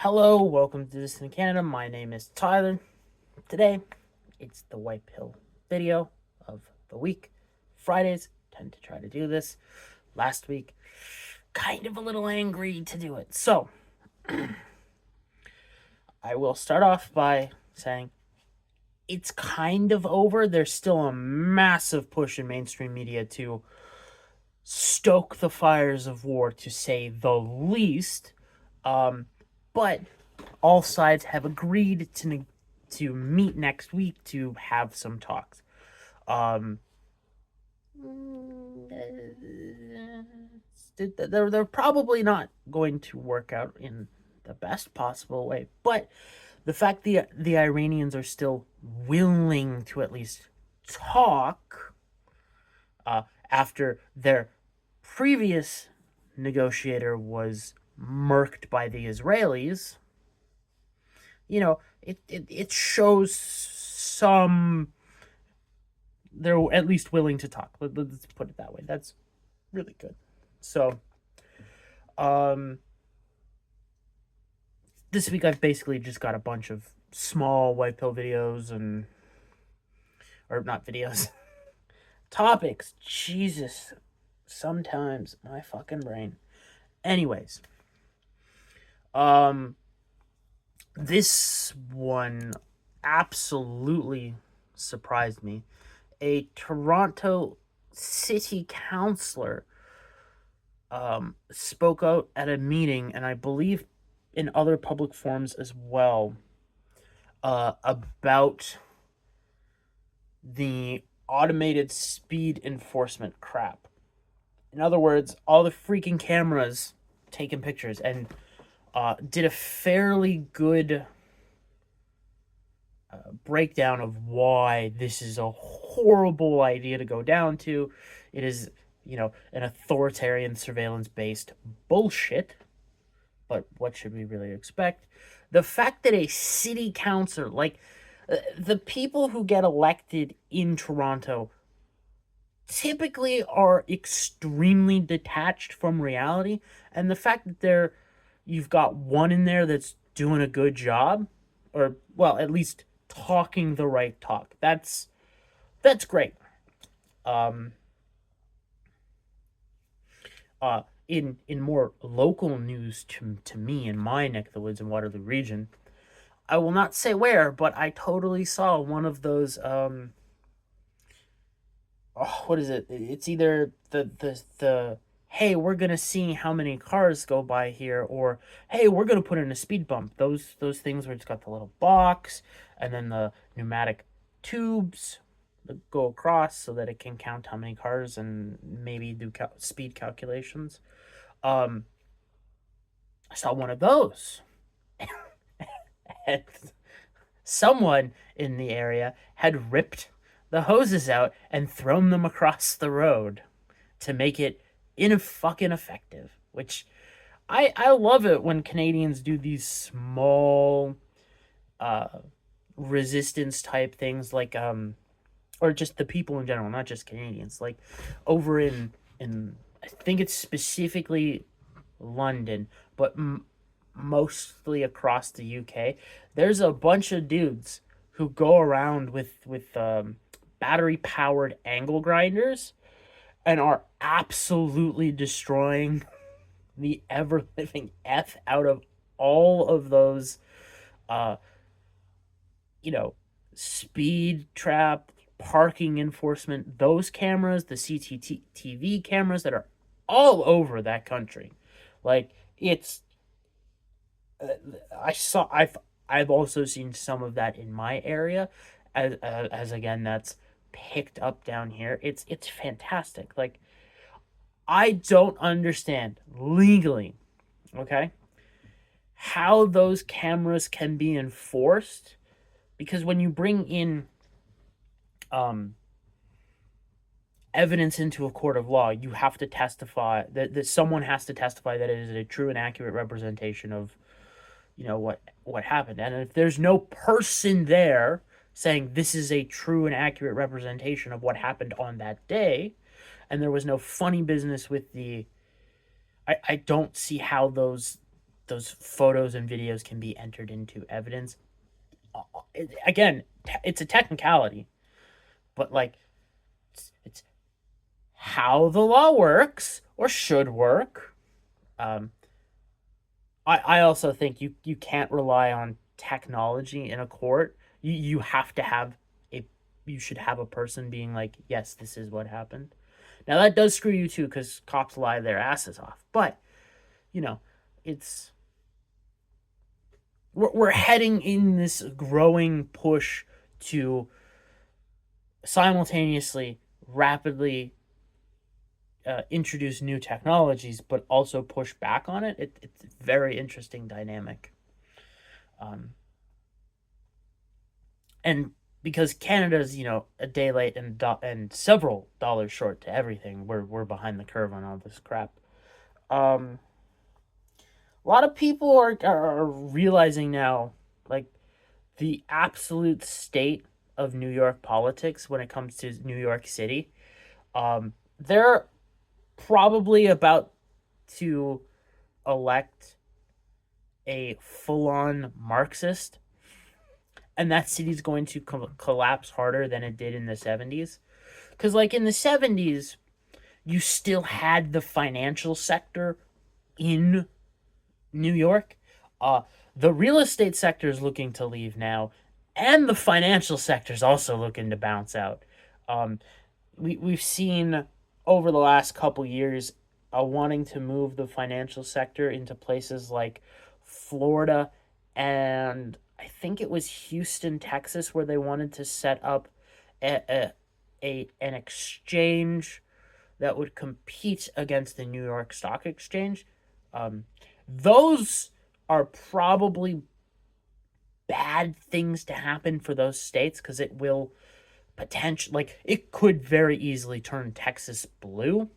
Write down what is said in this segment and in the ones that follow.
Hello, welcome to Dissident Canada. My name is Tyler. Today, it's the White Pill video of the week. Fridays tend to try to do this. Last week, kind of a little angry to do it. So, I will start off by saying it's kind of over. There's still a massive push in mainstream media to stoke the fires of war, to say the least. But all sides have agreed to meet next week to have some talks. They're probably not going to work out in the best possible way, but the fact the Iranians are still willing to at least talk after their previous negotiator was murked by the Israelis, it shows some they're at least willing to talk. Let's put it that way. That's really good. So, this week I've basically just got a bunch of small white pill videos or not videos, topics. Jesus, sometimes my fucking brain. Anyways, this one absolutely surprised me. A Toronto city councillor spoke out at a meeting, and I believe in other public forums as well, about the automated speed enforcement crap. In other words, all the freaking cameras taking pictures, and did a fairly good breakdown of why this is a horrible idea to go down to. It is, an authoritarian surveillance-based bullshit. But what should we really expect? The fact that a city councilor, the people who get elected in Toronto, typically are extremely detached from reality, and the fact that you've got one in there that's doing a good job, or well, at least talking the right talk. That's great. In more local news to me in my neck of the woods in Waterloo region, I will not say where, but I totally saw one of those what is it? It's either the hey, we're gonna see how many cars go by here, or hey, we're gonna put in a speed bump. Those things where it's got the little box and then the pneumatic tubes that go across so that it can count how many cars and maybe do speed calculations. I saw one of those. And someone in the area had ripped the hoses out and thrown them across the road to make it fucking effective. Which I love it when Canadians do these small resistance type things, like or just the people in general, not just Canadians. Like over in I think it's specifically London, but mostly across the UK, there's a bunch of dudes who go around with battery powered angle grinders and are absolutely destroying the ever living f out of all of those speed trap, parking enforcement, those cameras, the CCTV cameras that are all over that country. Like, it's I've also seen some of that in my area, as again, that's picked up down here. It's fantastic. Like, I don't understand legally, okay, how those cameras can be enforced, because when you bring in evidence into a court of law, you have to testify that someone has to testify that it is a true and accurate representation of what happened. And if there's no person there saying this is a true and accurate representation of what happened on that day, and there was no funny business with I don't see how those those photos and videos can be entered into evidence. Again, it's a technicality, but like it's how the law works or should work. Um, I also think you can't rely on technology in a court. You have to have a you should have a person being like, yes, this is what happened. Now that does screw you too, because cops lie their asses off. But you know, it's we're heading in this growing push to simultaneously rapidly introduce new technologies, but also push back on it. It's a very interesting dynamic. Um, and because Canada's a day late and several dollars short to everything, we're behind the curve on all this crap. A lot of people are realizing now, like, the absolute state of New York politics when it comes to New York City. They're probably about to elect a full-on Marxist, and that city's going to collapse harder than it did in the 70s. Because, like, in the 70s, you still had the financial sector in New York. Uh, the real estate sector is looking to leave now, and the financial sector is also looking to bounce out. Um, we've seen over the last couple years wanting to move the financial sector into places like Florida, and I think it was Houston, Texas, where they wanted to set up an exchange that would compete against the New York Stock Exchange. Um, those are probably bad things to happen for those states, because it will potential like it could very easily turn Texas blue.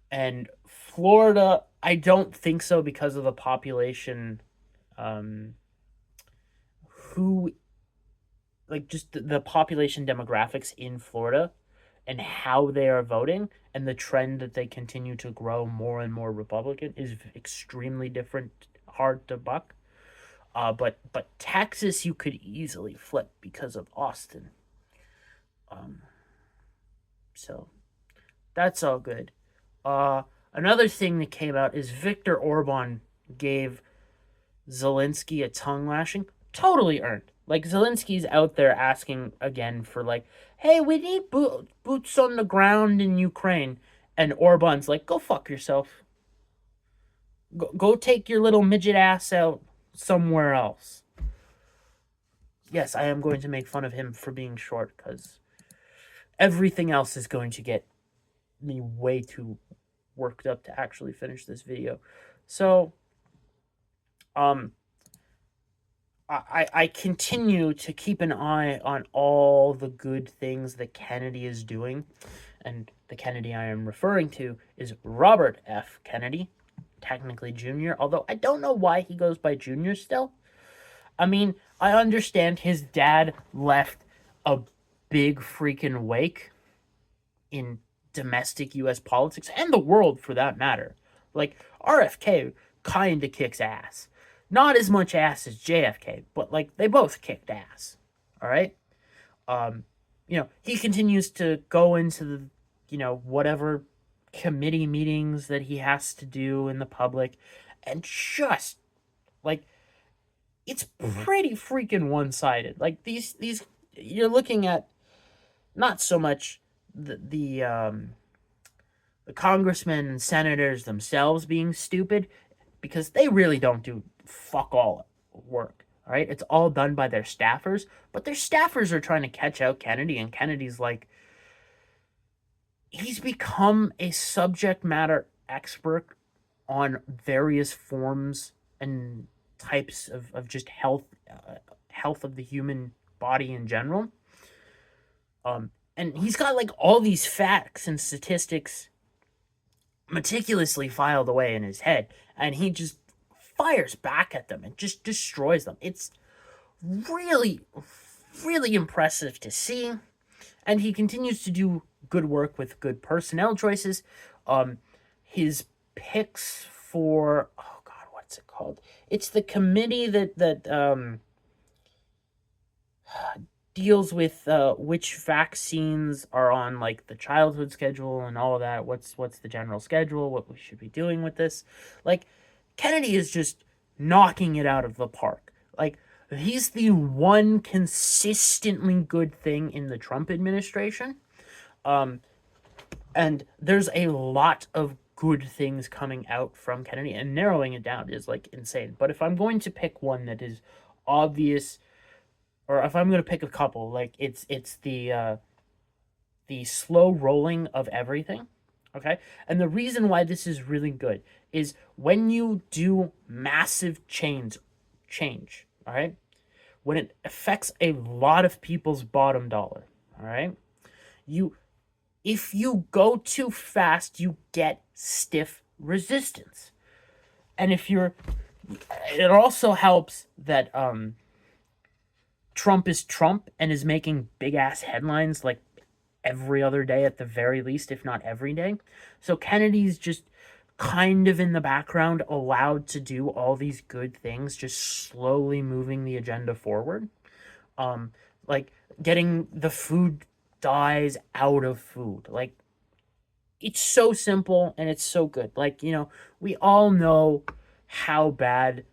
And Florida, I don't think so, because of the population, um who like just the population demographics in Florida and how they are voting, and the trend that they continue to grow more and more Republican is extremely different, hard to buck. But Texas you could easily flip because of Austin. um so that's all good. Another thing that came out is Viktor Orban gave Zelensky a tongue lashing. Totally earned. Like, Zelensky's out there asking again for, like, hey, we need boots on the ground in Ukraine. And Orban's like, go fuck yourself. Go take your little midget ass out somewhere else. Yes, I am going to make fun of him for being short, because everything else is going to get me way too worked up to actually finish this video. So, I continue to keep an eye on all the good things that Kennedy is doing. And the Kennedy I am referring to is Robert F. Kennedy, technically Jr., although I don't know why he goes by Jr. still. I mean, I understand his dad left a big freaking wake in domestic U.S. politics, and the world for that matter. Like, RFK kind of kicks ass. Not as much ass as JFK, but, like, they both kicked ass. All right? He continues to go into whatever committee meetings that he has to do in the public, and just, like, it's pretty freaking one-sided. Like, these you're looking at not so much the congressmen and senators themselves being stupid, because they really don't do fuck all work. All right, it's all done by their staffers, but their staffers are trying to catch out Kennedy, and Kennedy's like, he's become a subject matter expert on various forms and types of just health of the human body in general. And he's got, like, all these facts and statistics meticulously filed away in his head, and he just fires back at them and just destroys them. It's really, really impressive to see, and he continues to do good work with good personnel choices. His picks for, oh god, what's it called? It's the committee that deals with which vaccines are on like the childhood schedule and all of that. What's the general schedule? What we should be doing with this? Like, Kennedy is just knocking it out of the park. Like, he's the one consistently good thing in the Trump administration. And there's a lot of good things coming out from Kennedy, and narrowing it down is like insane. But if I'm going to pick one that is obvious, or if I'm going to pick a couple, like it's the slow rolling of everything. Okay? And the reason why this is really good is when you do massive change, all right? When it affects a lot of people's bottom dollar, all right? You If you go too fast, you get stiff resistance. And it also helps that Trump is Trump and is making big ass headlines like every other day at the very least, if not every day. So Kennedy's just kind of in the background, allowed to do all these good things, just slowly moving the agenda forward. Like getting the food dyes out of food. Like, it's so simple and it's so good. Like, we all know how bad,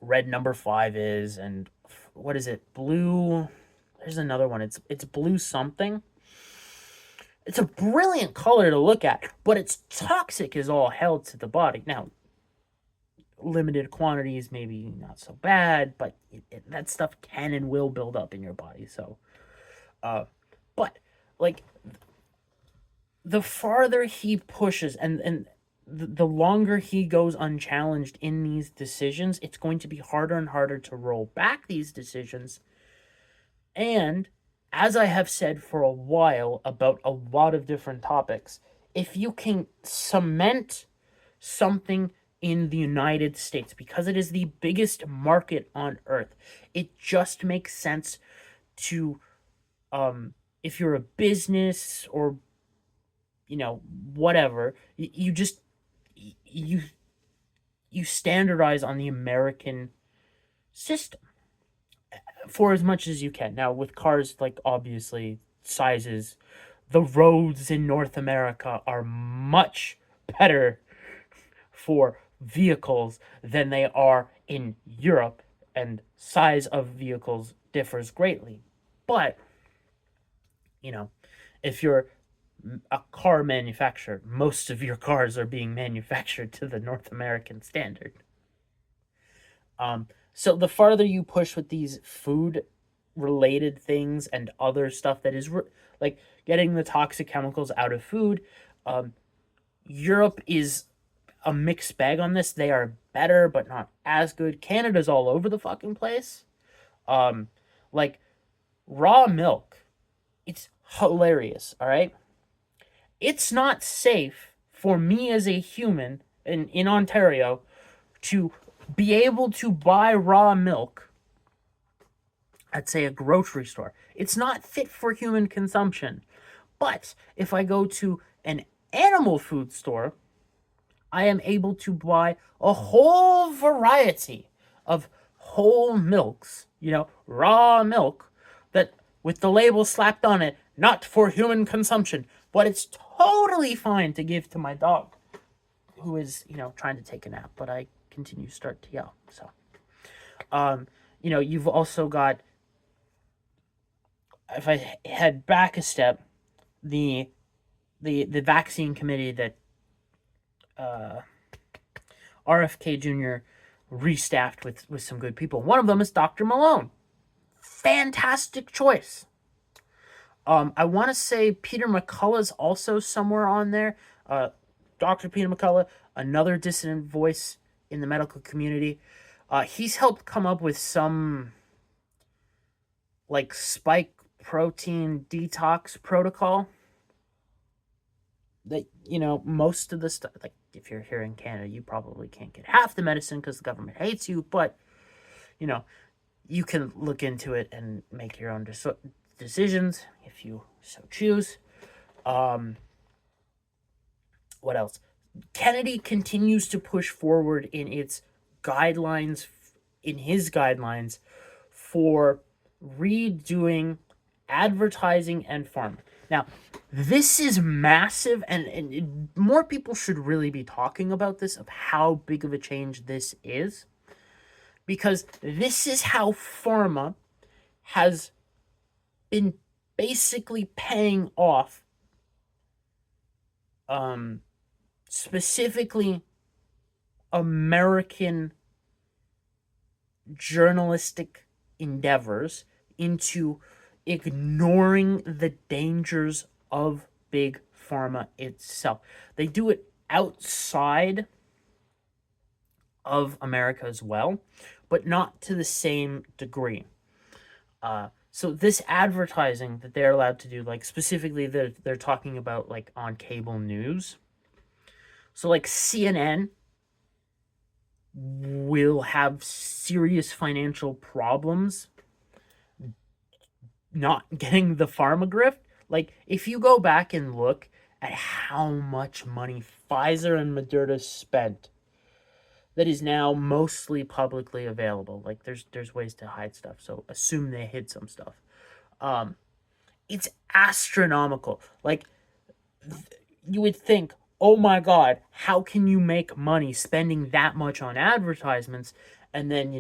red number 5 is, and what is it? Blue. There's another one. It's blue something. It's a brilliant color to look at, but it's toxic as all hell to the body. Now, limited quantities, maybe not so bad, but that stuff can and will build up in your body. So, but like the farther he pushes and the longer he goes unchallenged in these decisions, it's going to be harder and harder to roll back these decisions. And as I have said for a while about a lot of different topics, if you can cement something in the United States, because it is the biggest market on earth, it just makes sense to, if you're a business or, whatever, you standardize on the American system for as much as you can. Now, with cars, like, obviously, sizes, the roads in North America are much better for vehicles than they are in Europe, and size of vehicles differs greatly. But, if you're a car manufacturer, most of your cars are being manufactured to the North American standard. So the farther you push with these food related things and other stuff that is like getting the toxic chemicals out of food, Europe is a mixed bag on this. They are better, but not as good. Canada's all over the fucking place. Like raw milk, it's hilarious. All right, it's not safe for me as a human in Ontario to be able to buy raw milk at, say, a grocery store. It's not fit for human consumption. But if I go to an animal food store, I am able to buy a whole variety of whole milks, raw milk, that with the label slapped on it, not for human consumption, but it's totally fine to give to my dog, who is, trying to take a nap, but I continue to start to yell. So, you've also got, if I head back a step, the vaccine committee that RFK Jr. restaffed with some good people. One of them is Dr. Malone. Fantastic choice. I want to say Peter McCullough's also somewhere on there. Dr. Peter McCullough, another dissident voice in the medical community. He's helped come up with some like spike protein detox protocol that, most of the stuff, like if you're here in Canada, you probably can't get half the medicine because the government hates you, but, you can look into it and make your own decisions if you so choose. What else? Kennedy continues to push forward in its guidelines, in his guidelines for redoing advertising and pharma. Now, this is massive, and more people should really be talking about this, of how big of a change this is, because this is how pharma has been basically paying off specifically American journalistic endeavors into ignoring the dangers of big pharma itself. They do it outside of America as well, but not to the same degree. So this advertising that they're allowed to do, like specifically they're talking about like on cable news. So like CNN will have serious financial problems not getting the pharma grift. Like, if you go back and look at how much money Pfizer and Moderna spent, that is now mostly publicly available. Like, there's ways to hide stuff, so assume they hid some stuff. It's astronomical. Like, you would think, oh my god, how can you make money spending that much on advertisements? And then,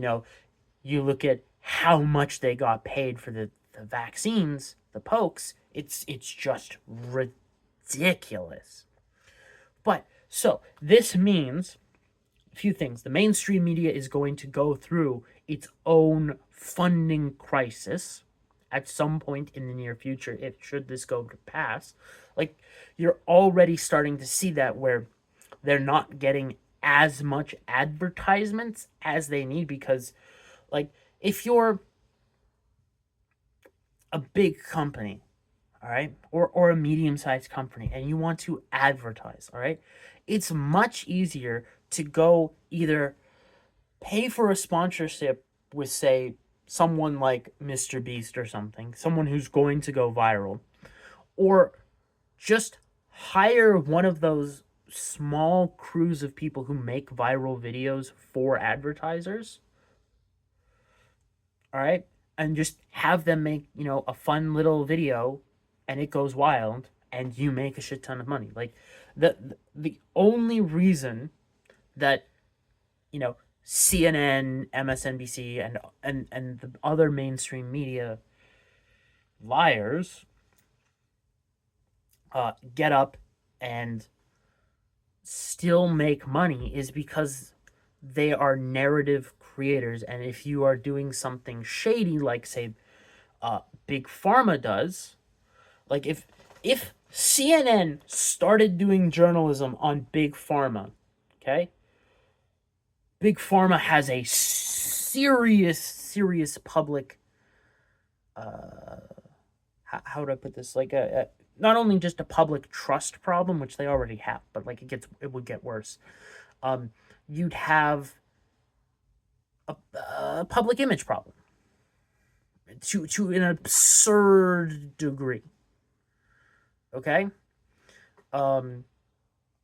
you look at how much they got paid for the vaccines, the pokes. It's just ridiculous. But so this means a few things. The mainstream media is going to go through its own funding crisis at some point in the near future, if should this go to pass. Like, you're already starting to see that, where they're not getting as much advertisements as they need, because, like, if you're a big company, all right, or a medium-sized company, and you want to advertise, all right, it's much easier to go either pay for a sponsorship with, say, someone like Mr. Beast or something, someone who's going to go viral, or just hire one of those small crews of people who make viral videos for advertisers, all right, and just have them make, a fun little video, and it goes wild, and you make a shit ton of money. Like, the only reason that, CNN, MSNBC, and the other mainstream media liars get up and still make money is because they are narrative creators. And if you are doing something shady, like, say, Big Pharma does, like, if CNN started doing journalism on Big Pharma, okay, Big Pharma has a serious public, how would I put this, like a not only just a public trust problem, which they already have, but like it would get worse. You'd have a public image problem to an absurd degree. Okay?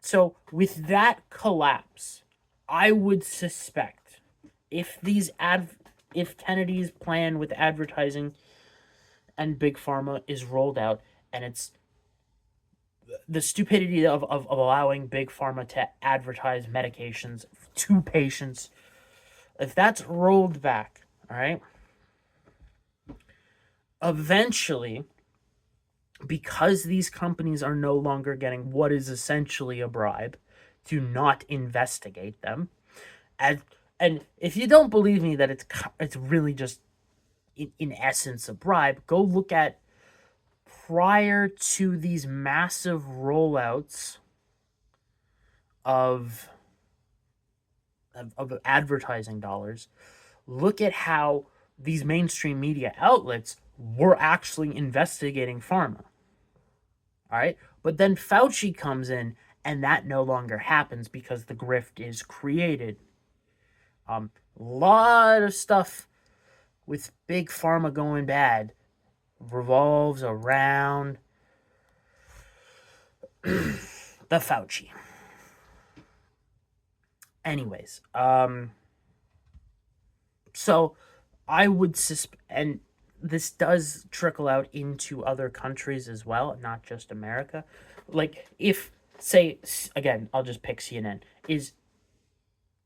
So with that collapse, I would suspect if Kennedy's plan with advertising and Big Pharma is rolled out, and it's the stupidity of allowing Big Pharma to advertise medications to patients, if that's rolled back, all right, eventually, because these companies are no longer getting what is essentially a bribe to not investigate them, and if you don't believe me that it's really just in essence a bribe, go look at prior to these massive rollouts of advertising dollars. Look at how these mainstream media outlets were actually investigating pharma. All right, but then Fauci comes in, and that no longer happens because the grift is created. A lot of stuff with Big Pharma going bad revolves around the Fauci. Anyways, so I would and this does trickle out into other countries as well, not just America. Like, if, say, again, I'll just pick CNN, is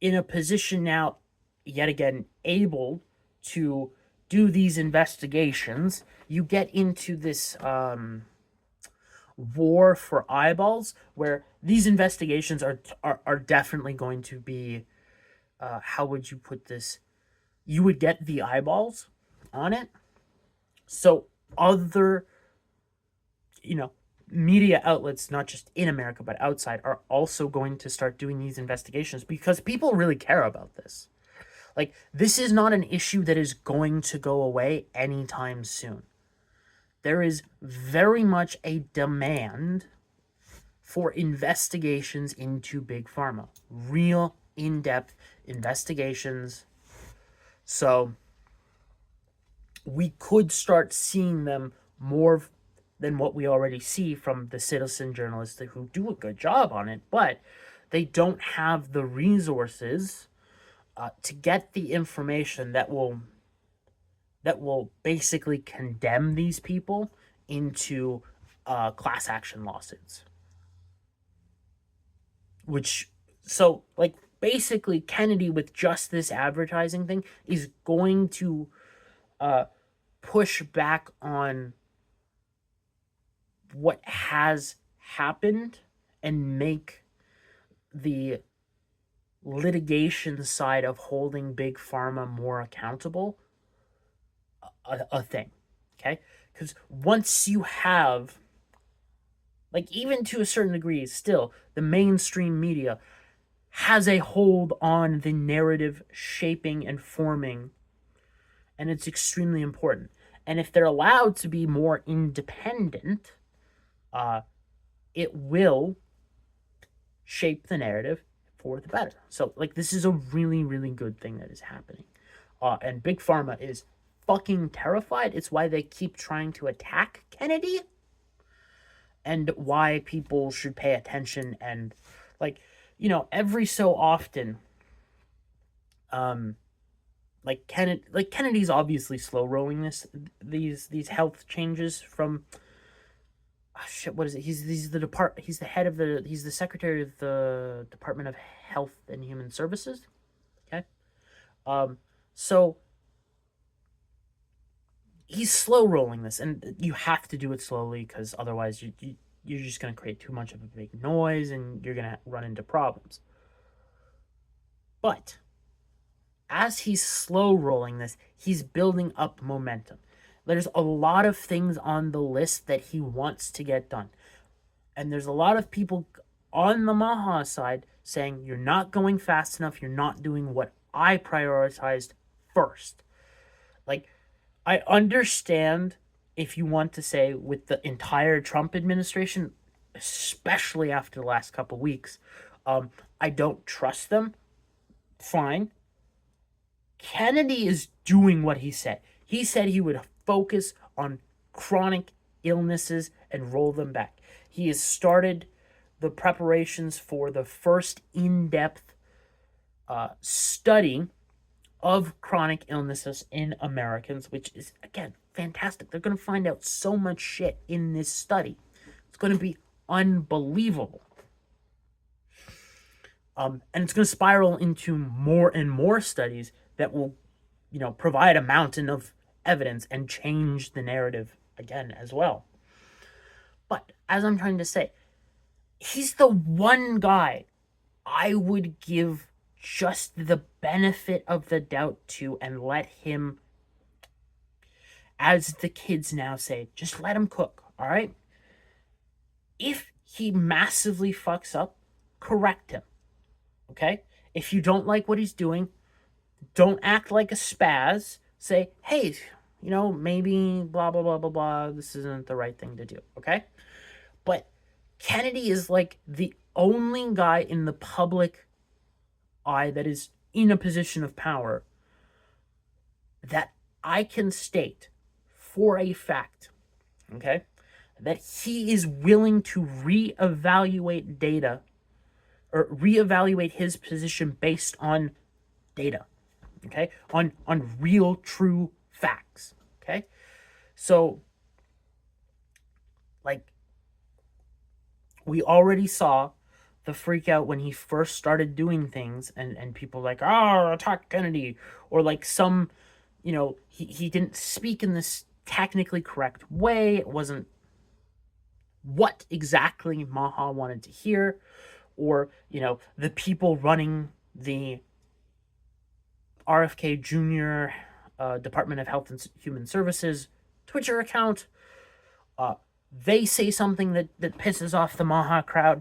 in a position now, yet again, able to do these investigations, you get into this war for eyeballs where these investigations are definitely going to be, how would you put this? You would get the eyeballs on it. So other, you know, media outlets, not just in America but outside, are also going to start doing these investigations because people really care about this. Like, this is not an issue that is going to go away anytime soon. There is very much a demand for investigations into big pharma, real in-depth investigations. So we could start seeing them more than what we already see from the citizen journalists who do a good job on it, but they don't have the resources to get the information that will basically condemn these people into class action lawsuits. Which, so, like, basically Kennedy, with just this advertising thing, is going to push back on what has happened and make the litigation side of holding big pharma more accountable a thing. Okay? Because once you have, like, even to a certain degree, still, the mainstream media has a hold on the narrative shaping and forming, and it's extremely important. And if they're allowed to be more independent, it will shape the narrative for the better. So, like, this is a really, really good thing that is happening. And Big Pharma is fucking terrified. It's why they keep trying to attack Kennedy, and why people should pay attention. And, like, every so often, Kennedy's obviously slow rolling these health changes from, shit, what is it? He's the secretary of the Department of Health and Human Services. Okay, so he's slow rolling this, and you have to do it slowly because otherwise you're just going to create too much of a big noise and you're going to run into problems. But as he's slow rolling this, he's building up momentum. There's a lot of things on the list that he wants to get done. And there's a lot of people on the Maha side saying, you're not going fast enough, you're not doing what I prioritized first. Like, I understand if you want to say, with the entire Trump administration, especially after the last couple weeks, I don't trust them. Fine. Kennedy is doing what he said. He said he would focus on chronic illnesses and roll them back. He has started the preparations for the first in-depth study of chronic illnesses in Americans, which is, again, fantastic. They're going to find out so much shit in this study. It's going to be unbelievable. And it's going to spiral into more and more studies that will, provide a mountain of evidence and change the narrative again as well. But as I'm trying to say, he's the one guy I would give just the benefit of the doubt to, and let him, as the kids now say, just let him cook, all right? If he massively fucks up, correct him, okay? If you don't like what he's doing, don't act like a spaz. Say, hey, maybe blah, blah, blah, blah, blah, this isn't the right thing to do, okay? But Kennedy is, like, the only guy in the public eye that is in a position of power that I can state for a fact, okay, that he is willing to reevaluate data, or reevaluate his position based on data, okay? On real, true facts, okay? So, like, we already saw the freak out when he first started doing things, and people like, oh, attack Kennedy, or like some, he didn't speak in this technically correct way. It wasn't what exactly Maha wanted to hear, or, the people running the RFK Jr. Department of Health and Human Services Twitter account. They say something that pisses off the Maha crowd.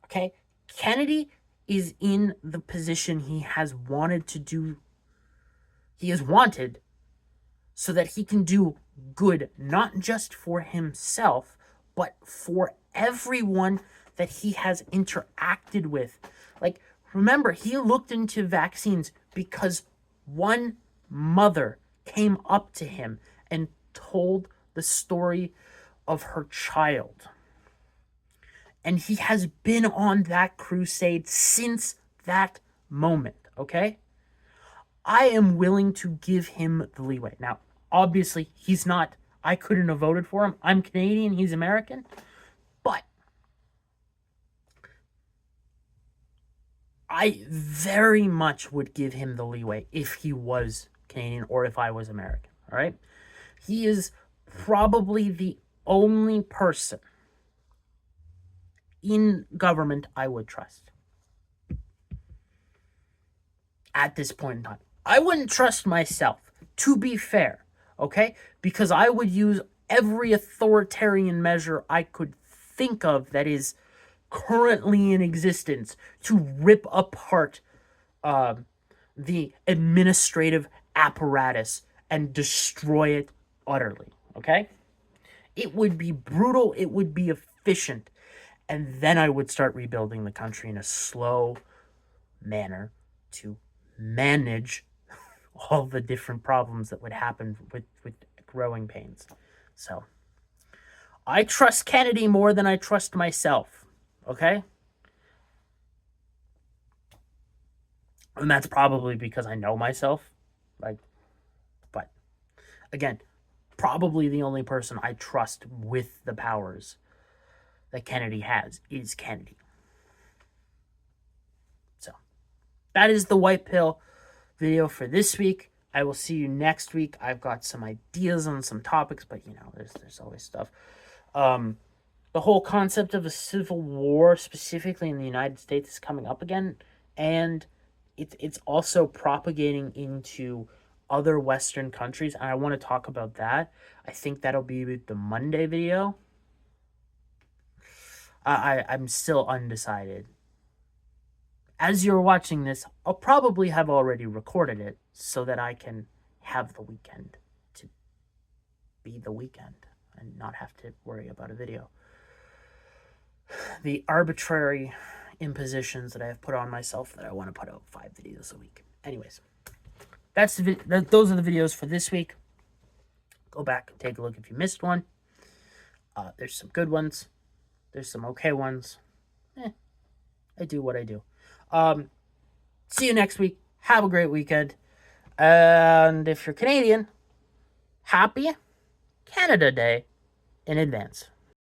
Okay? Kennedy is in the position he has wanted to do. He is wanted so that he can do good, not just for himself, but for everyone that he has interacted with. Like, remember, he looked into vaccines because one mother came up to him and told the story of her child. And he has been on that crusade since that moment, okay? I am willing to give him the leeway. Now, obviously, he's not, I couldn't have voted for him. I'm Canadian, he's American. But I very much would give him the leeway if he was Canadian or if I was American, all right? He is probably the only person in government I would trust at this point in time. I wouldn't trust myself, to be fair, okay? Because I would use every authoritarian measure I could think of that is currently in existence to rip apart the administrative apparatus and destroy it utterly, okay? It would be brutal, it would be efficient, and then I would start rebuilding the country in a slow manner to manage all the different problems that would happen with growing pains. So, I trust Kennedy more than I trust myself, okay? And that's probably because I know myself. But again, probably the only person I trust with the powers that Kennedy has is Kennedy. So, that is the white pill video for this week. I will see you next week. I've got some ideas on some topics, but there's always stuff. The whole concept of a civil war, specifically in the United States, is coming up again, and it's also propagating into other Western countries, and I want to talk about that. I think that'll be the Monday video. I'm still undecided. As you're watching this, I'll probably have already recorded it so that I can have the weekend to be the weekend and not have to worry about a video. The arbitrary impositions that I have put on myself that I want to put out 5 videos a week. Anyways, those are the videos for this week. Go back and take a look if you missed one. There's some good ones. There's some okay ones. I do what I do. See you next week. Have a great weekend. And if you're Canadian, happy Canada Day in advance.